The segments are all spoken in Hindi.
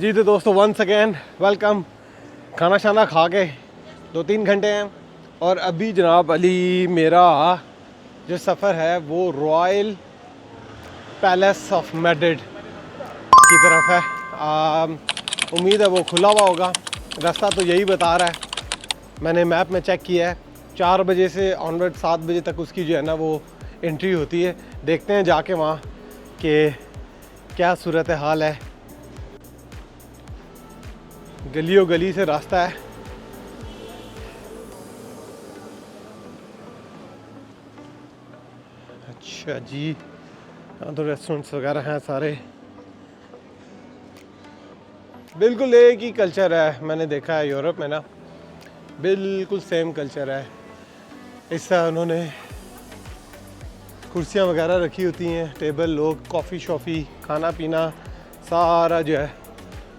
जी तो दोस्तों वंस अगेन वेलकम। खाना शाना खा के 2-3 घंटे हैं और अभी जनाब अली मेरा जो सफ़र है वो रॉयल पैलेस ऑफ मैड्रिड की तरफ है। उम्मीद है वो खुला हुआ होगा, रास्ता तो यही बता रहा है। मैंने मैप में चेक किया है, 4 बजे से ऑनवर्ड 7 बजे तक उसकी जो है ना वो एंट्री होती है। देखते हैं जाके वहाँ कि क्या सूरत हाल है। गलियों गली से रास्ता है। अच्छा जी, यहाँ तो रेस्टोरेंट्स वगैरह हैं सारे। बिल्कुल एक ही कल्चर है, मैंने देखा है यूरोप में ना, बिल्कुल सेम कल्चर है। इससे उन्होंने कुर्सियाँ वगैरह रखी होती हैं, टेबल, लोग कॉफ़ी शॉफ़ी खाना पीना सारा जो है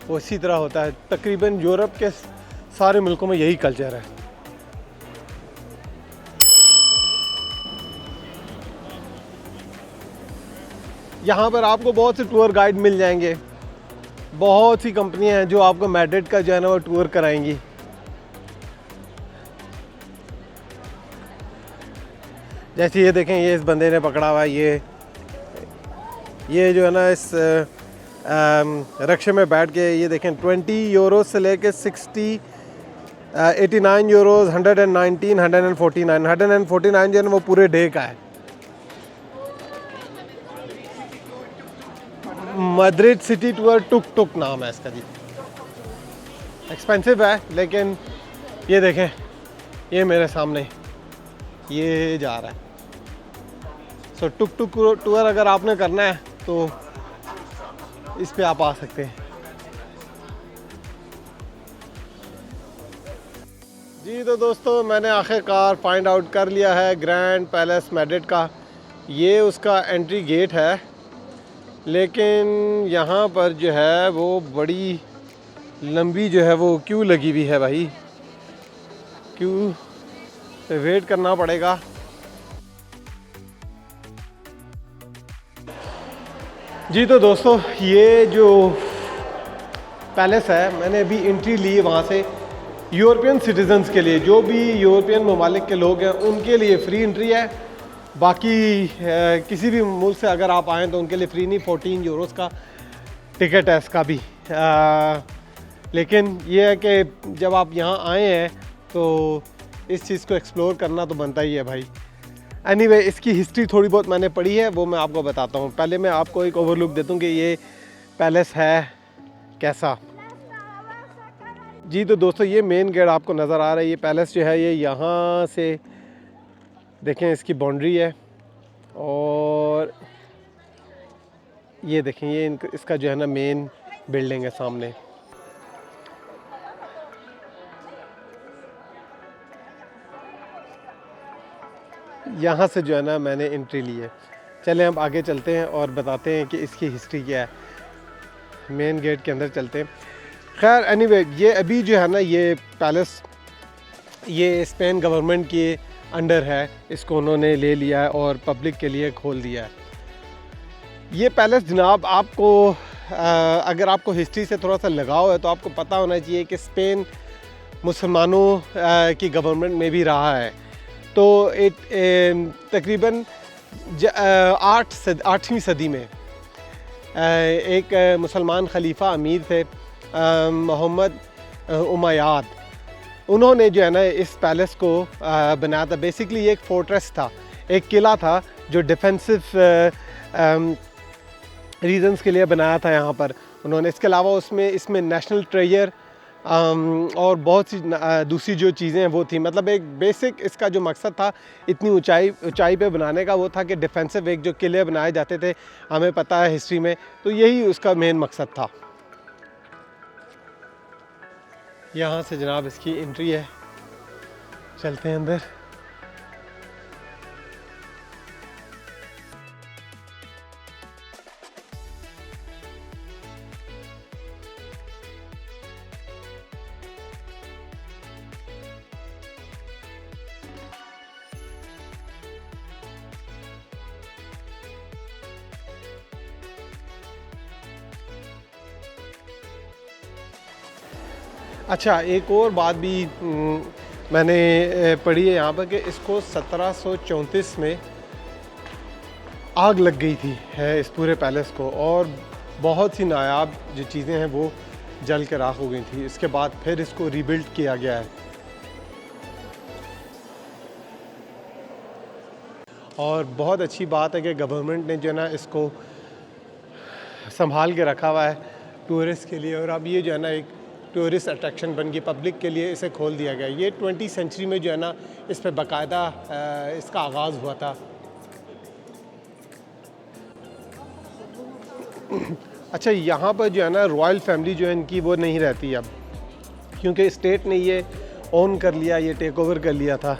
वो इसी तरह होता है। तकरीबन यूरोप के सारे मुल्कों में यही कल्चर है। यहाँ पर आपको बहुत से टूर गाइड मिल जाएंगे, बहुत सी कंपनियाँ हैं जो आपको मैड्रिड का जो है ना वो टूर कराएंगी। जैसे ये देखें, ये इस बंदे ने पकड़ा हुआ है, ये जो है ना इस रक्शे में बैठ के, ये देखें 20 यूरो से लेके 60 89 यूरोज़ 119 149 जो है ना वो पूरे डे का है। मैड्रिड सिटी टूर टुक टुक नाम है इसका जी। एक्सपेंसिव है लेकिन ये देखें, ये मेरे सामने ये जा रहा है। सो टुक टुक टूर अगर आपने करना है तो इस पे आप आ सकते हैं। जी तो दोस्तों मैंने आखिरकार फाइंड आउट कर लिया है ग्रैंड पैलेस मैड्रिड का। ये उसका एंट्री गेट है, लेकिन यहाँ पर जो है वो बड़ी लंबी जो है वो क्यू लगी हुई है भाई। क्यू पे वेट करना पड़ेगा। जी तो दोस्तों ये जो पैलेस है, मैंने अभी एंट्री ली वहाँ से। यूरोपियन सिटीजन्स के लिए, जो भी यूरोपियन ममालिक के लोग हैं उनके लिए फ्री एंट्री है। बाकी किसी भी मुल्क से अगर आप आएँ तो उनके लिए फ्री नहीं, 14 यूरोज़ का टिकट है इसका भी। लेकिन ये है कि जब आप यहाँ आए हैं तो इस चीज़ को एक्सप्लोर करना तो बनता ही है भाई। एनीवे, इसकी हिस्ट्री थोड़ी बहुत मैंने पढ़ी है, वो मैं आपको बताता हूँ। पहले मैं आपको एक ओवरलुक देता हूँ कि ये पैलेस है कैसा। जी तो दोस्तों ये मेन गेट आपको नज़र आ रहा है। ये पैलेस जो है ये यहाँ से देखें, इसकी बाउंड्री है और ये देखें ये इसका जो है ना मेन बिल्डिंग है सामने। यहाँ से जो है ना मैंने एंट्री ली है। चलें अब आगे चलते हैं और बताते हैं कि इसकी हिस्ट्री क्या है। मेन गेट के अंदर चलते हैं। खैर एनीवे, ये अभी जो है ना ये पैलेस ये स्पेन गवर्नमेंट के अंडर है। इसको उन्होंने ले लिया है और पब्लिक के लिए खोल दिया है। ये पैलेस जनाब आपको अगर आपको हिस्ट्री से थोड़ा सा लगाव है तो आपको पता होना चाहिए कि स्पेन मुसलमानों की गवर्नमेंट में भी रहा है। तो तकरीबन 8वीं सदी में एक मुसलमान खलीफा अमीर थे, मोहम्मद उमैयाद। उन्होंने जो है ना इस पैलेस को बनाया था। बेसिकली ये एक फोर्ट्रेस था, एक किला था जो डिफेंसिव रीजंस के लिए बनाया था यहाँ पर उन्होंने। इसके अलावा इसमें नेशनल ट्रेजर और बहुत सी दूसरी जो चीज़ें हैं वो थी। मतलब एक बेसिक इसका जो मकसद था इतनी ऊंचाई पे बनाने का, वो था कि डिफेंसिव एक जो किले बनाए जाते थे, हमें पता है हिस्ट्री में, तो यही उसका मेन मकसद था। यहाँ से जनाब इसकी एंट्री है, चलते हैं अंदर। अच्छा, एक और बात भी मैंने पढ़ी है यहाँ पर कि इसको 1734 में आग लग गई थी है इस पूरे पैलेस को, और बहुत सी नायाब जो चीज़ें हैं वो जल के राख हो गई थी। इसके बाद फिर इसको रीबिल्ड किया गया है। और बहुत अच्छी बात है कि गवर्नमेंट ने जो है ना इसको संभाल के रखा हुआ है टूरिस्ट के लिए, और अब ये जो है ना एक टूरिस्ट अट्रैक्शन बन गई, पब्लिक के लिए इसे खोल दिया गया। ये 20वीं सेंचुरी में जो है ना इस पर बाकायदा इसका आगाज़ हुआ था। अच्छा, यहाँ पर जो है ना रॉयल फैमिली जो है इनकी वो नहीं रहती अब, क्योंकि स्टेट ने ये ओन कर लिया, ये टेक ओवर कर लिया था।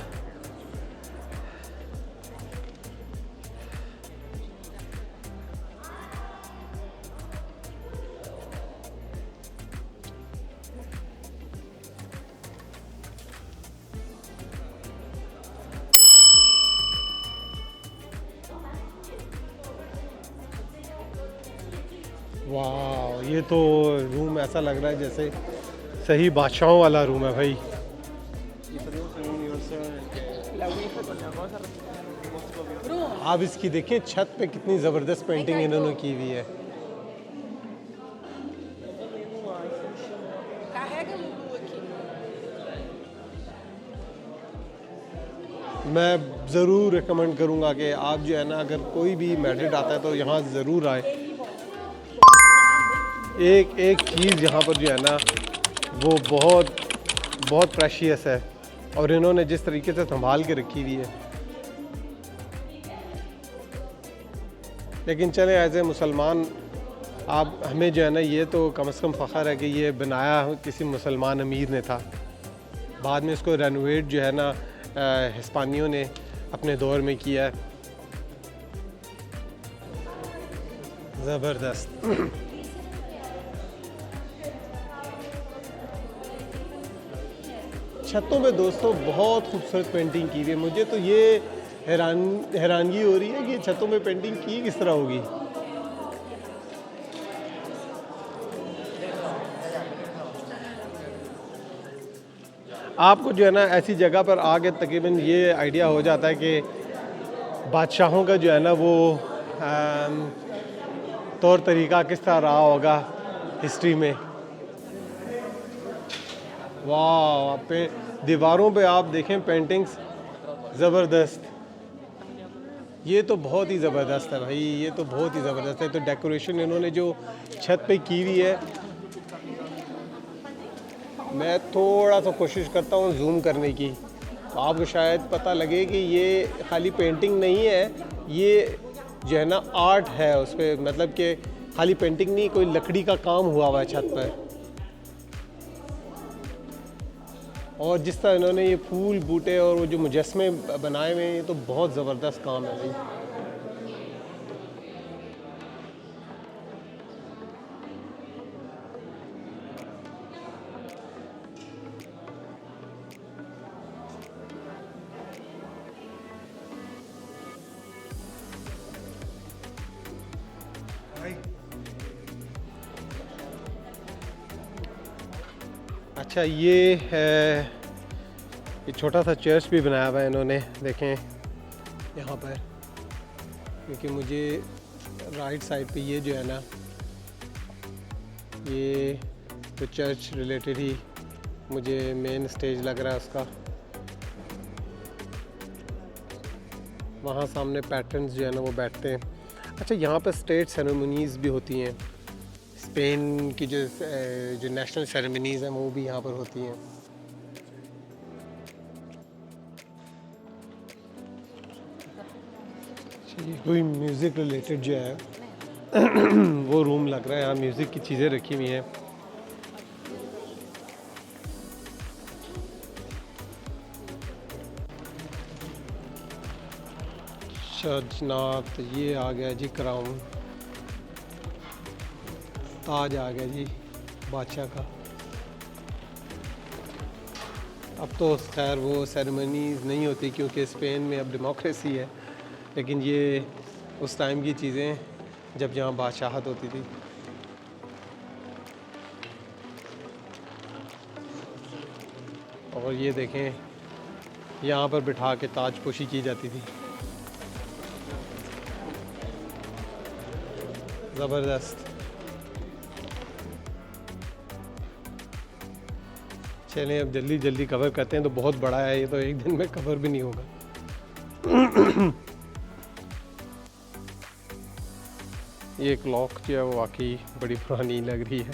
वाह, ये तो रूम ऐसा लग रहा है जैसे सही बादशाहों वाला रूम है भाई। आप इसकी देखिए छत पे कितनी ज़बरदस्त पेंटिंग इन्होंने की हुई है। मैं ज़रूर रिकमेंड करूँगा कि आप जो है ना अगर कोई भी मैड्रिड आता है तो यहाँ ज़रूर आए। एक एक चीज़ यहाँ पर जो है ना वो बहुत बहुत प्रेशियस है, और इन्होंने जिस तरीके से संभाल के रखी हुई है। लेकिन चले एज ए मुसलमान आप हमें जो है ना ये तो कम से कम फ़ख्र है कि ये बनाया किसी मुसलमान अमीर ने था। बाद में इसको रेनोवेट जो है ना हिस्पानियों ने अपने दौर में किया है। ज़बरदस्त। छतों पे दोस्तों बहुत खूबसूरत पेंटिंग की हुई है। मुझे तो ये हैरानगी हो रही है कि छतों में पेंटिंग की किस तरह होगी। आपको जो है ना ऐसी जगह पर आके तकरीबन ये आइडिया हो जाता है कि बादशाहों का जो है ना वो तौर तरीका किस तरह रहा होगा हिस्ट्री में। वाह, पे दीवारों पे आप देखें पेंटिंग्स ज़बरदस्त। ये तो बहुत ही ज़बरदस्त है भाई, ये तो बहुत ही ज़बरदस्त है। तो डेकोरेशन इन्होंने जो छत पे की हुई है, मैं थोड़ा सा कोशिश करता हूँ जूम करने की, तो आपको शायद पता लगे कि ये खाली पेंटिंग नहीं है, ये जो है ना आर्ट है उस पर। मतलब कि खाली पेंटिंग नहीं, कोई लकड़ी का काम हुआ हुआ है छत पर। और जिस तरह इन्होंने ये फूल बूटे और वो जो मुजस्मे बनाए हुए हैं, ये तो बहुत ज़बरदस्त काम है भाई। अच्छा, ये है, ये छोटा सा चर्च भी बनाया हुआ है इन्होंने, देखें यहाँ पर। क्योंकि मुझे राइट साइड पे ये जो है ना ये तो चर्च रिलेटेड ही मुझे मेन स्टेज लग रहा है उसका। वहाँ सामने पैटर्न्स जो है ना वो बैठते हैं। अच्छा, यहाँ पर स्टेट सेरेमनीज़ भी होती हैं। स्पेन की जो नेशनल सेरेमनीज़ हैं वो भी यहाँ पर होती हैं। कोई म्यूज़िक रिलेटेड जो है वो रूम लग रहा है, यहाँ म्यूज़िक की चीज़ें रखी हुई हैं। जनाब, ये आ गया जी क्राउन, ताज आ गया जी बादशाह का। अब तो खैर वो सेरेमनीज़ नहीं होती क्योंकि स्पेन में अब डेमोक्रेसी है, लेकिन ये उस टाइम की चीज़ें जब यहाँ बादशाहत होती थी। और ये देखें, यहाँ पर बिठा के ताजपोशी की जाती थी। ज़बरदस्त। चलें अब जल्दी जल्दी कवर करते हैं, तो बहुत बड़ा है ये, तो एक दिन में कवर भी नहीं होगा। ये क्लॉक जो है वो वाकई बड़ी पुरानी लग रही है।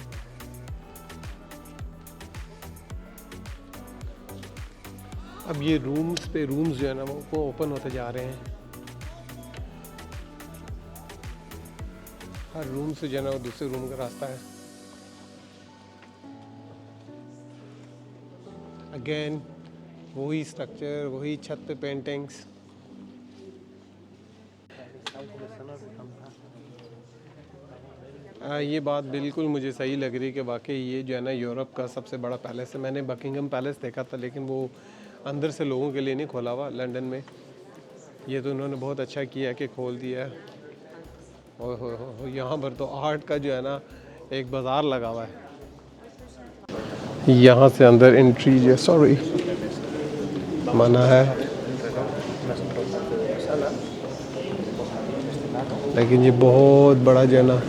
अब ये रूम्स जो है ना वो ओपन होते जा रहे हैं। हर रूम से जो है ना वो दूसरे रूम का रास्ता है। अगेन वही स्ट्रक्चर, वही छत पे पेंटिंग्स। ये बात बिल्कुल मुझे सही लग रही कि वाकई ये जो है ना यूरोप का सबसे बड़ा पैलेस है। मैंने बकिंगम पैलेस देखा था, लेकिन वो अंदर से लोगों के लिए नहीं खोला हुआ लंदन में। ये तो उन्होंने बहुत अच्छा किया है कि खोल दिया है। और यहाँ पर तो आर्ट का जो है ना एक बाज़ार लगा हुआ है। यहाँ से अंदर एंट्री जो सॉरी मना है, लेकिन ये बहुत बड़ा जो है ना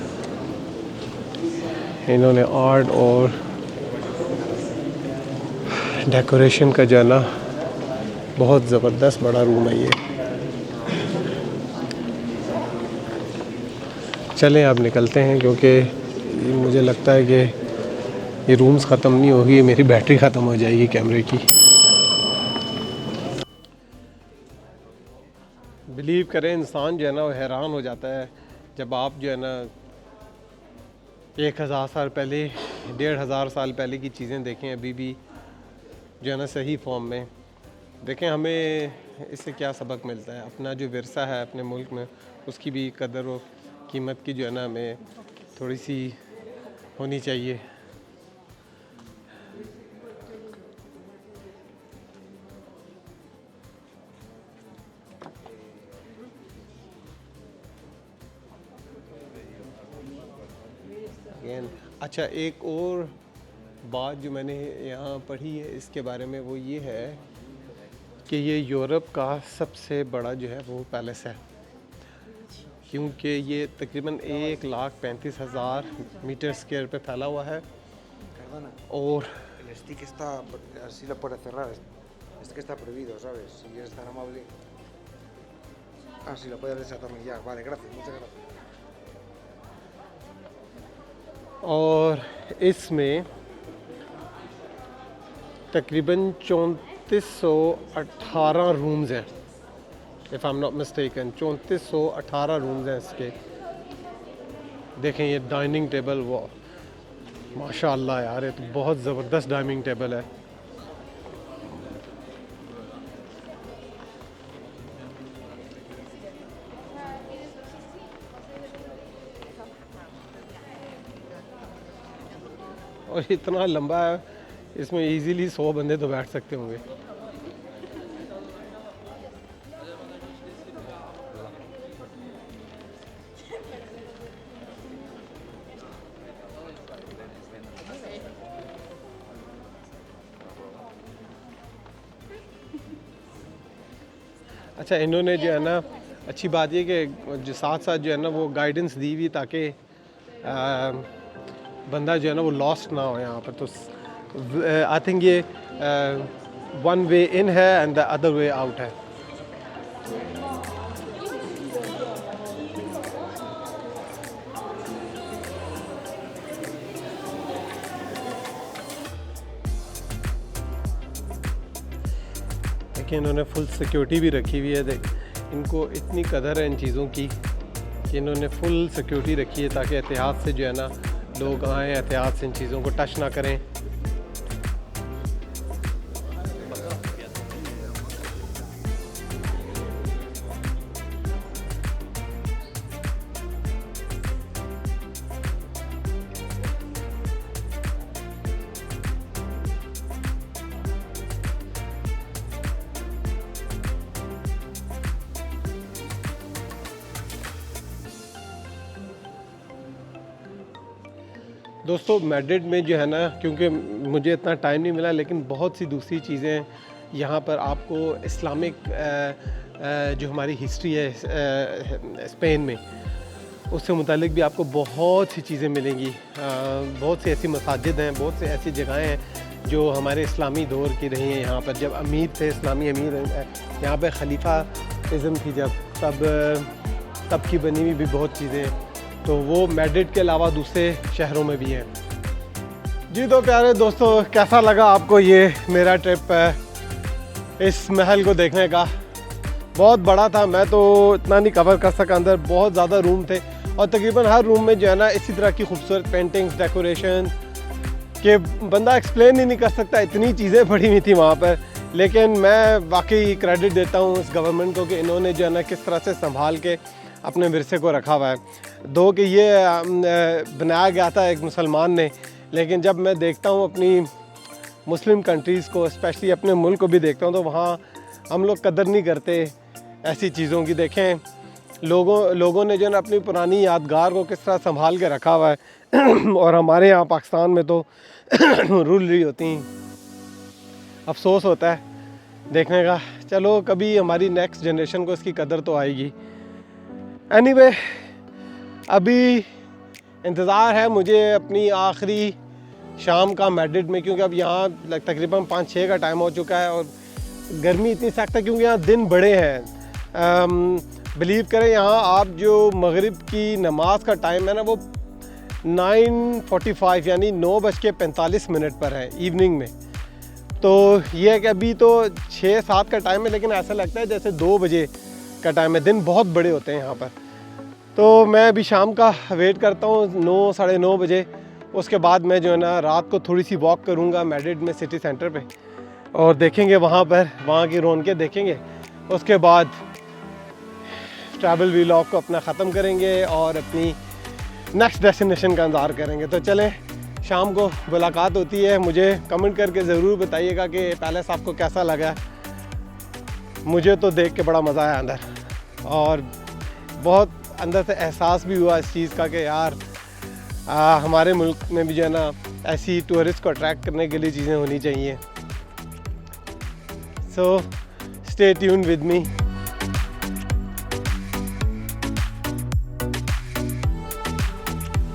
इन्होंने आर्ट और डेकोरेशन का जो है ना बहुत ज़बरदस्त बड़ा रूम है ये। चलें अब निकलते हैं, क्योंकि मुझे लगता है कि ये रूम्स ख़त्म नहीं होगी, मेरी बैटरी ख़त्म हो जाएगी कैमरे की। बिलीव करें, इंसान जो है ना वो हैरान हो जाता है जब आप जो है ना 1000 साल पहले 1500 साल पहले की चीज़ें देखें अभी भी जो है ना सही फॉर्म में। देखें हमें इससे क्या सबक मिलता है। अपना जो विरसा है अपने मुल्क में, उसकी भी कदर और कीमत की जो है ना हमें थोड़ी सी होनी चाहिए। अच्छा, एक और बात जो मैंने यहाँ पढ़ी है इसके बारे में, वो ये है कि ये यूरोप का सबसे बड़ा जो है वो पैलेस है, क्योंकि ये तकरीबन 1,35,000 मीटर स्क्वायर पे फैला हुआ है। और El stick está, así lo puedes cerrar, este que está prohibido, ¿sabes? Si eres tan amable. Ah, sí, lo puedes desatornillar. Vale, gracias, muchas gracias. और इसमें तकरीबन 3418 रूम्स हैं, if I am not mistaken. 3418 rooms हैं इसके। देखें ये डाइनिंग टेबल, वो माशाल्लाह यार, ये तो बहुत ज़बरदस्त डाइनिंग टेबल है। और इतना लंबा है, इसमें इजीली 100 बंदे तो बैठ सकते होंगे। अच्छा, इन्होंने जो है ना अच्छी बात ये कि जो साथ साथ जो है ना वो गाइडेंस दी हुई, ताकि बंदा जो है ना वो लॉस्ट ना हो यहाँ पर। तो आई थिंक ये 1 वे इन है and the other way out है। देखिए इन्होंने फुल सिक्योरिटी भी रखी हुई है। देख, इनको इतनी कदर है इन चीज़ों की कि इन्होंने फुल सिक्योरिटी रखी है, ताकि एहतियात से जो है ना लोग आएँ, एहतियात से इन चीज़ों को टच ना करें। दोस्तों मैड्रिड में जो है ना, क्योंकि मुझे इतना टाइम नहीं मिला, लेकिन बहुत सी दूसरी चीज़ें यहाँ पर आपको इस्लामिक जो हमारी हिस्ट्री है स्पेन में, उससे मुतालिक भी आपको बहुत सी चीज़ें मिलेंगी। बहुत सी ऐसी मसाजिद हैं, बहुत सी ऐसी जगहें हैं जो हमारे इस्लामी दौर की रही हैं। यहाँ पर जब अमीर थे, इस्लामी अमीर, यहाँ पर खलीफाइज़्म थी जब, तब की बनी हुई भी बहुत चीज़ें हैं। तो वो मैड्रिड के अलावा दूसरे शहरों में भी हैं। जी तो प्यारे दोस्तों, कैसा लगा आपको ये मेरा ट्रिप इस महल को देखने का? बहुत बड़ा था, मैं तो इतना नहीं कवर कर सका। अंदर बहुत ज़्यादा रूम थे और तकरीबन हर रूम में जो है ना इसी तरह की खूबसूरत पेंटिंग्स, डेकोरेशन के बंदा एक्सप्लेन ही नहीं कर सकता, इतनी चीज़ें पड़ी हुई थी वहाँ पर। लेकिन मैं वाकई क्रेडिट देता हूँ इस गवर्नमेंट को कि इन्होंने जो है ना किस तरह से संभाल के अपने विरसे को रखा हुआ है। दो कि ये बनाया गया था एक मुसलमान ने, लेकिन जब मैं देखता हूँ अपनी मुस्लिम कंट्रीज़ को, स्पेशली अपने मुल्क को भी देखता हूँ, तो वहाँ हम लोग कदर नहीं करते ऐसी चीज़ों की। देखें लोगों ने जो है ना अपनी पुरानी यादगार को किस तरह संभाल के रखा हुआ है और हमारे यहाँ पाकिस्तान में तो रूल रही होती हैं। अफसोस होता है देखने का। चलो कभी हमारी नेक्स्ट जनरेशन को इसकी कदर तो आएगी। एनीवे, अभी इंतज़ार है मुझे अपनी आखिरी शाम का मैड्रिड में, क्योंकि अब यहाँ तकरीबन 5-6 का टाइम हो चुका है और गर्मी इतनी सख्त है क्योंकि यहाँ दिन बड़े हैं। बिलीव करें, यहाँ आप जो मगरिब की नमाज का टाइम है ना, वो 9:45 यानी 9:45 पर है इवनिंग में। तो ये है कि अभी तो 6-7 का टाइम है, लेकिन ऐसा लगता है जैसे 2 बजे का टाइम है। दिन बहुत बड़े होते हैं यहाँ पर। तो मैं अभी शाम का वेट करता हूँ 9-9:30 बजे। उसके बाद मैं जो है ना रात को थोड़ी सी वॉक करूँगा मैड्रिड में सिटी सेंटर पे और देखेंगे वहाँ की रौनकें देखेंगे। उसके बाद ट्रैवल व्लॉग को अपना ख़त्म करेंगे और अपनी नेक्स्ट डेस्टिनेशन का इंतज़ार करेंगे। तो चलें, शाम को मुलाकात होती है। मुझे कमेंट करके ज़रूर बताइएगा कि पैलेस आपको कैसा लगा। मुझे तो देख के बड़ा मज़ा आया अंदर, और बहुत अंदर से एहसास भी हुआ इस चीज़ का कि यार हमारे मुल्क में भी जो है ना ऐसी टूरिस्ट को अट्रैक्ट करने के लिए चीज़ें होनी चाहिए। So stay tuned with me.